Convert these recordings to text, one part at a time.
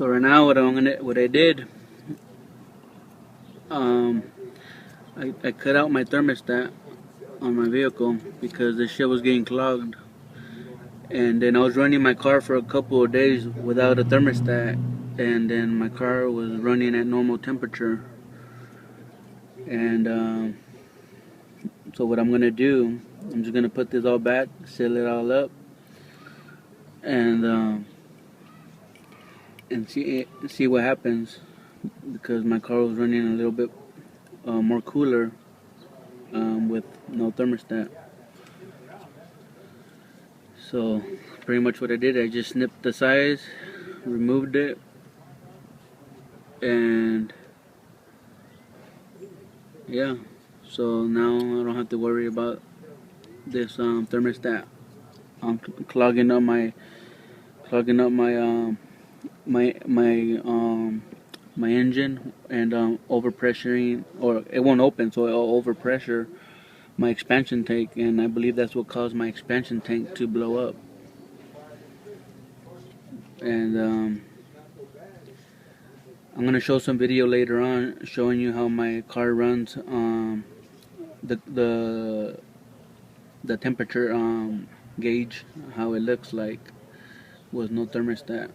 So right now, what I did, I cut out my thermostat on my vehicle because the shit was getting clogged, and then I was running my car for a couple of days without a thermostat, and then my car was running at normal temperature. And so what I'm gonna do, I'm just gonna put this all back, seal it all up, and see what happens, because my car was running a little bit more cooler with no thermostat. So pretty much what I did, I just snipped the size, removed it, and yeah, so now I don't have to worry about this thermostat clogging up my my engine, and overpressuring, or it won't open, so it'll overpressure my expansion tank, and I believe that's what caused my expansion tank to blow up. And I'm gonna show some video later on showing you how my car runs the temperature gauge, how it looks like with no thermostat.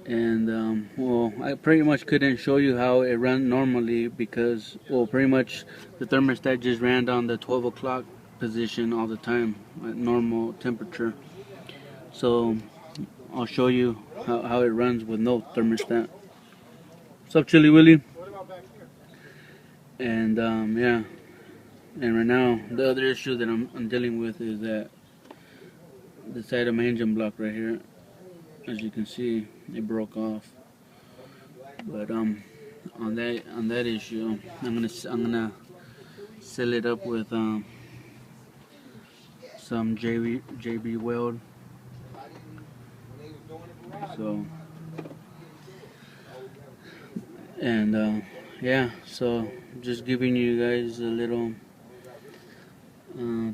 And well, I pretty much couldn't show you how it ran normally because, well, pretty much the thermostat just ran down the 12 o'clock position all the time at normal temperature. So I'll show you how it runs with no thermostat. What's up, Chili Willy? And yeah, and right now the other issue that I'm dealing with is that the side of my engine block right here, as you can see, it broke off. But on that issue, I'm gonna seal it up with some JB weld. So, and yeah, so just giving you guys a little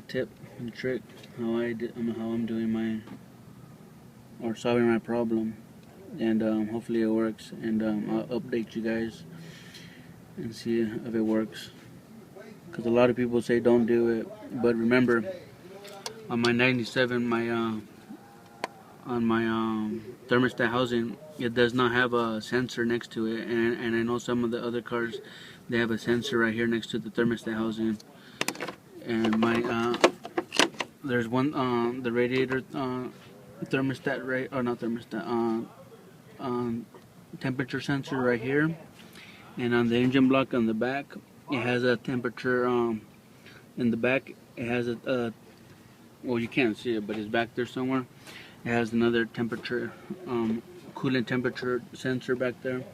tip and trick how I'm doing mine, or solving my problem, and hopefully it works, and I'll update you guys and see if it works, because a lot of people say don't do it, but remember, on my 97, on my thermostat housing, it does not have a sensor next to it, and I know some of the other cars, they have a sensor right here next to the thermostat housing. And my there's one the radiator thermostat, right, or not thermostat, temperature sensor right here, and on the engine block on the back, it has a temperature in the back. It has a well, you can't see it, but it's back there somewhere. It has another temperature, coolant temperature sensor back there.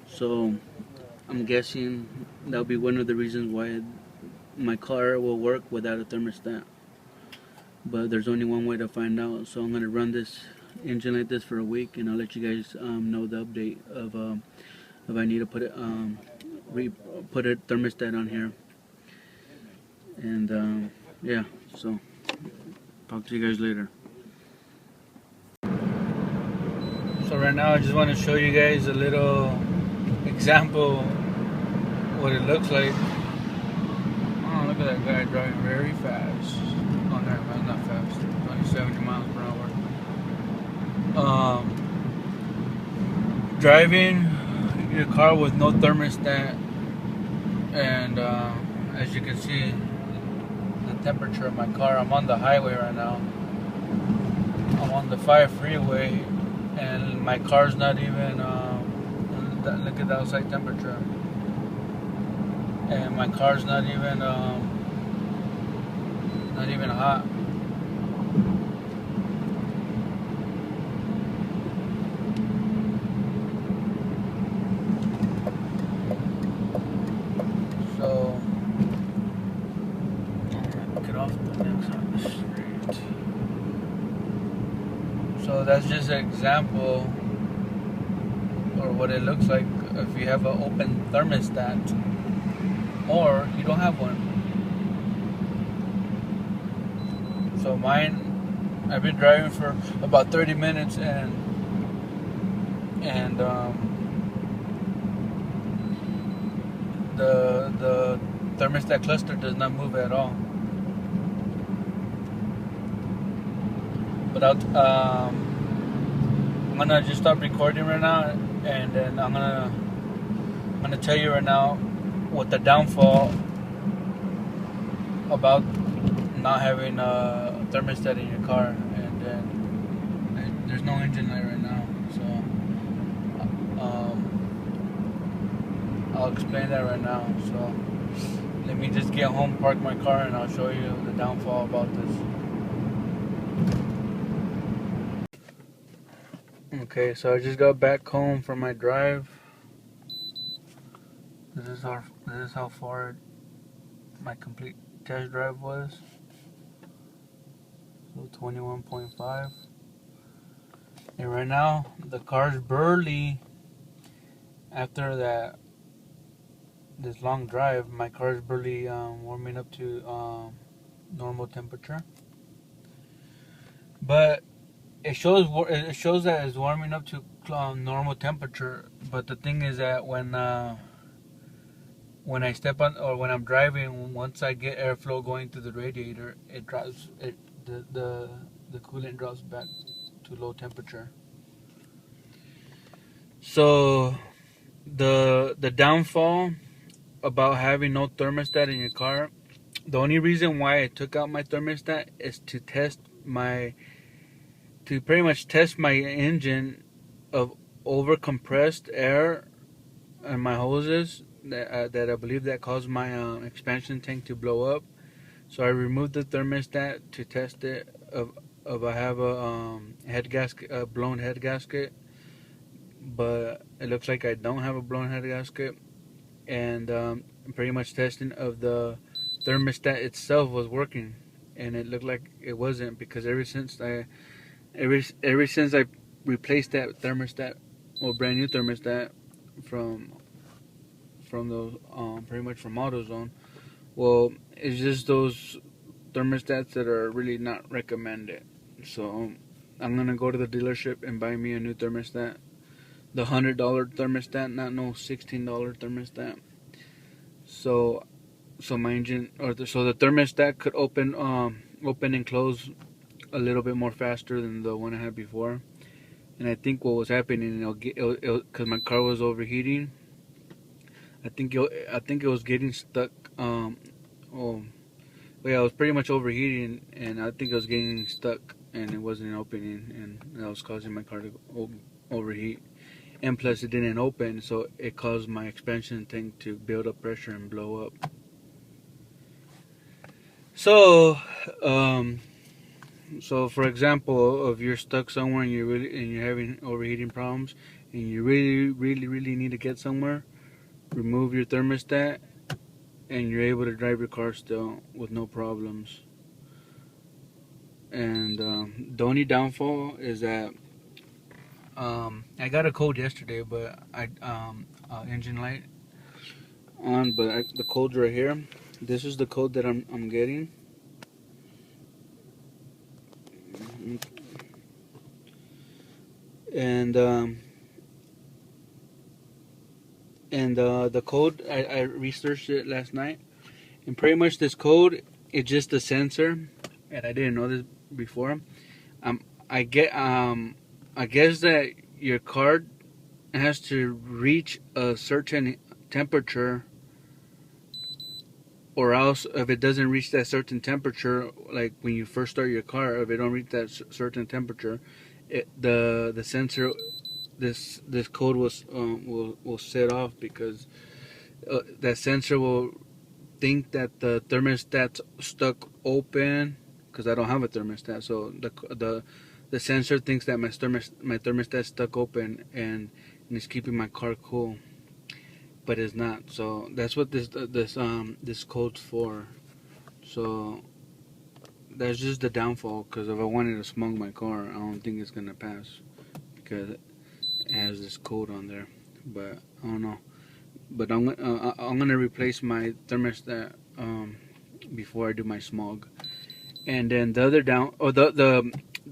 So I'm guessing that'll be one of the reasons why my car will work without a thermostat. But there's only one way to find out. So I'm gonna run this engine like this for a week, and I'll let you guys know the update of if I need to put it put a thermostat on here. And yeah, so talk to you guys later. So right now I just want to show you guys a little example what it looks like. Oh, look at that guy driving very fast. Oh, no, not fast. Only 70 miles per hour. Driving your car with no thermostat, and as you can see, the temperature of my car. I'm on the highway right now. I'm on the 5 freeway, and my car's not even. Look at the outside temperature, and my car's not even hot. So get off the next side of the street. So that's just an example, or what it looks like if you have an open thermostat, or you don't have one. So mine, I've been driving for about 30 minutes, and and the thermostat cluster does not move at all. But I'm gonna just stop recording right now, and then I'm gonna tell you right now what the downfall about not having a thermostat in your car. And then there's no engine light right now, so I'll explain that right now. So let me just get home, park my car, and I'll show you the downfall about this. Okay, so I just got back home from my drive. This is how far my complete test drive was. So 21.5. And right now the car's barely, after this long drive, my car's barely warming up to normal temperature. But it shows that it's warming up to normal temperature. But the thing is that when I step on, or when I'm driving, once I get airflow going through the radiator, it drops. The coolant drops back to low temperature. So the downfall about having no thermostat in your car, the only reason why I took out my thermostat is to pretty much test my engine of over compressed air and my hoses that I believe that caused my expansion tank to blow up. So I removed the thermostat to test it of I have a head gasket, a blown head gasket, but it looks like I don't have a blown head gasket. And pretty much testing of the thermostat itself was working, and it looked like it wasn't, because ever since I replaced that thermostat, or brand new thermostat from those pretty much from AutoZone. Well, it's just those thermostats that are really not recommended. So I'm gonna go to the dealership and buy me a new thermostat, the $100 thermostat, not no $16 thermostat. So my engine, so the thermostat could open and close a little bit more faster than the one I had before. And I think what was happening, because my car was overheating. I think it was getting stuck. Oh, yeah, it was pretty much overheating, and I think it was getting stuck, and it wasn't opening, and that was causing my car to overheat. And plus, it didn't open, so it caused my expansion tank to build up pressure and blow up. So, for example, if you're stuck somewhere and you're having overheating problems, and you really need to get somewhere, remove your thermostat, and you're able to drive your car still with no problems. And the only downfall is that I got a code yesterday, but engine light on, but the code's right here. This is the code that I'm getting. And the code, I researched it last night, and pretty much this code is just a sensor, and I didn't know this before. I guess that your car has to reach a certain temperature, or else if it doesn't reach that certain temperature, like when you first start your car, if it don't reach that certain temperature, the sensor, this code will set off, because that sensor will think that the thermostat's stuck open, because I don't have a thermostat. So the sensor thinks that my thermostat's stuck open, and it's keeping my car cool, but it's not. So that's what this code's for. So that's just the downfall, because if I wanted to smog my car, I don't think it's gonna pass, because it has this code on there. But I don't know. But I'm gonna replace my thermostat before I do my smog. And then the other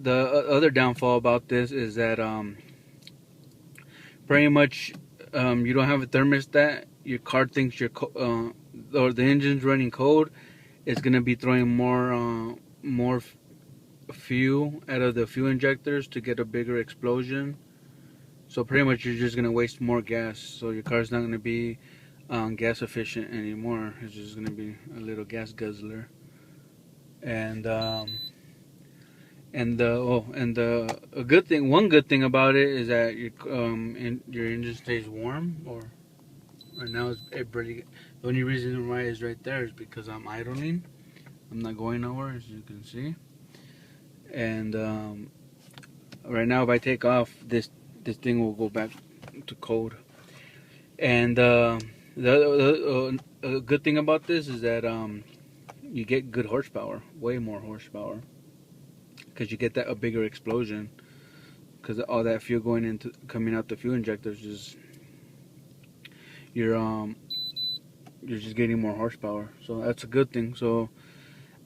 other downfall about this is that pretty much you don't have a thermostat, your car thinks or the engine's running cold, it's gonna be throwing more fuel out of the fuel injectors to get a bigger explosion. So pretty much you're just gonna waste more gas. So your car's not gonna be gas efficient anymore. It's just gonna be a little gas guzzler. And a good thing, one good thing about it is that your engine stays warm. Or right now it pretty. The only reason why it's right there is because I'm idling. I'm not going nowhere, as you can see. And right now, if I take off, this thing will go back to cold. And the good thing about this is that you get good horsepower, way more horsepower, because you get a bigger explosion. Because all that fuel coming out the fuel injectors, you're just getting more horsepower. So that's a good thing. So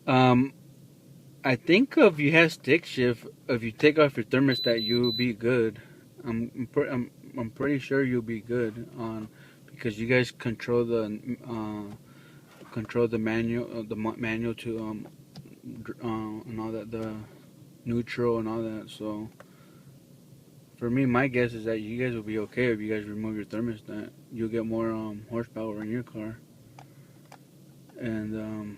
I think if you have stick shift, if you take off your thermostat, you'll be good. I'm pretty sure you'll be good on, because you guys control the manual, manual to and all that, the neutral and all that. So for me, my guess is that you guys will be okay if you guys remove your thermostat. You'll get more horsepower in your car. And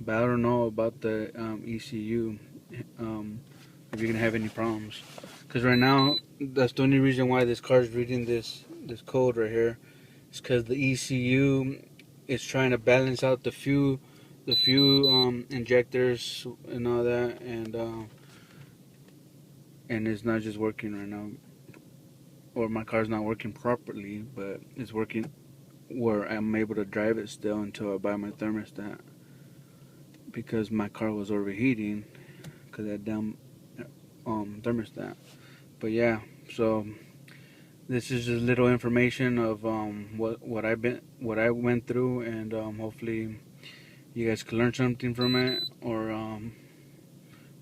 but I don't know about the ECU, if you're gonna have any problems. Because right now, that's the only reason why this car is reading this code right here. It's because the ECU is trying to balance out the few injectors and all that, and it's not just working right now. Or my car's not working properly, but it's working where I'm able to drive it still until I buy my thermostat. Because my car was overheating because that damn thermostat. But yeah, so this is just little information of what I went through, and hopefully you guys can learn something from it, or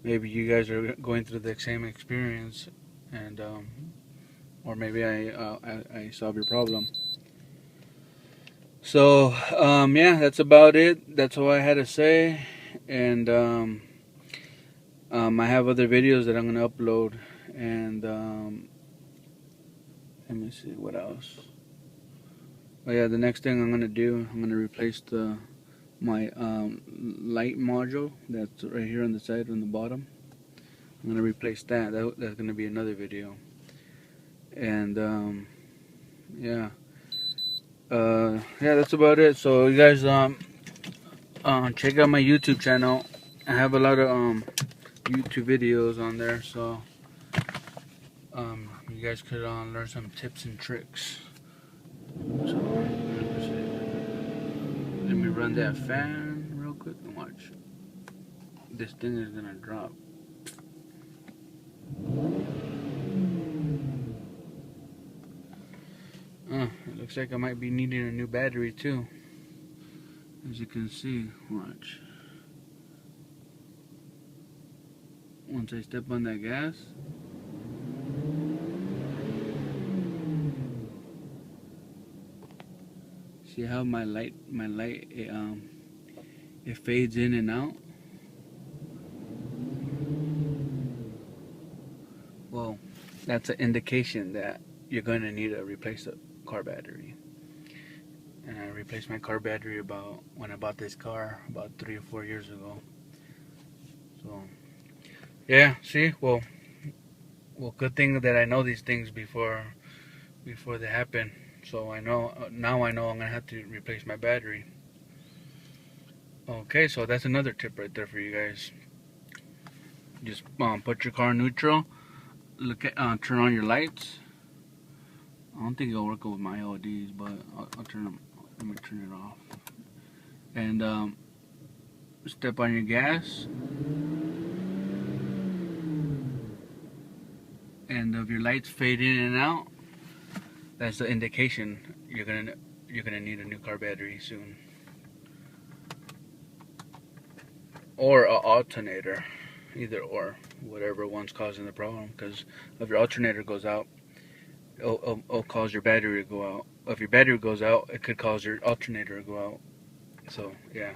maybe you guys are going through the same experience, and or maybe I solve your problem. So yeah, that's about it. That's all I had to say. And I have other videos that I'm gonna upload, and let me see what else. Oh yeah, the next thing I'm gonna do, I'm gonna replace my light module that's right here on the side, on the bottom. I'm gonna replace that. That's gonna be another video. And yeah, yeah, that's about it. So you guys check out my YouTube channel. I have a lot of YouTube videos on there, so you guys could learn some tips and tricks. So let me run that fan real quick and watch. This thing is gonna drop. It looks like I might be needing a new battery too. As you can see, watch. Once I step on that gas, see how my light it fades in and out. Well, that's an indication that you're going to need to replace the car battery. And I replaced my car battery when I bought this car about 3 or 4 years ago. So yeah, see, well, good thing that I know these things before they happen. So I know now I'm gonna have to replace my battery. Okay, so that's another tip right there for you guys. Just put your car in neutral. Look at turn on your lights. I don't think it'll work with my LEDs, but I'll turn them. Let me turn it off. And step on your gas. And if your lights fade in and out, that's the indication you're gonna need a new car battery soon, or an alternator, either or, whatever one's causing the problem. Because if your alternator goes out, it'll cause your battery to go out. If your battery goes out, it could cause your alternator to go out. So yeah.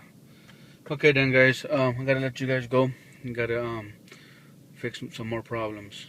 Okay then, guys. I gotta let you guys go. I gotta fix some more problems.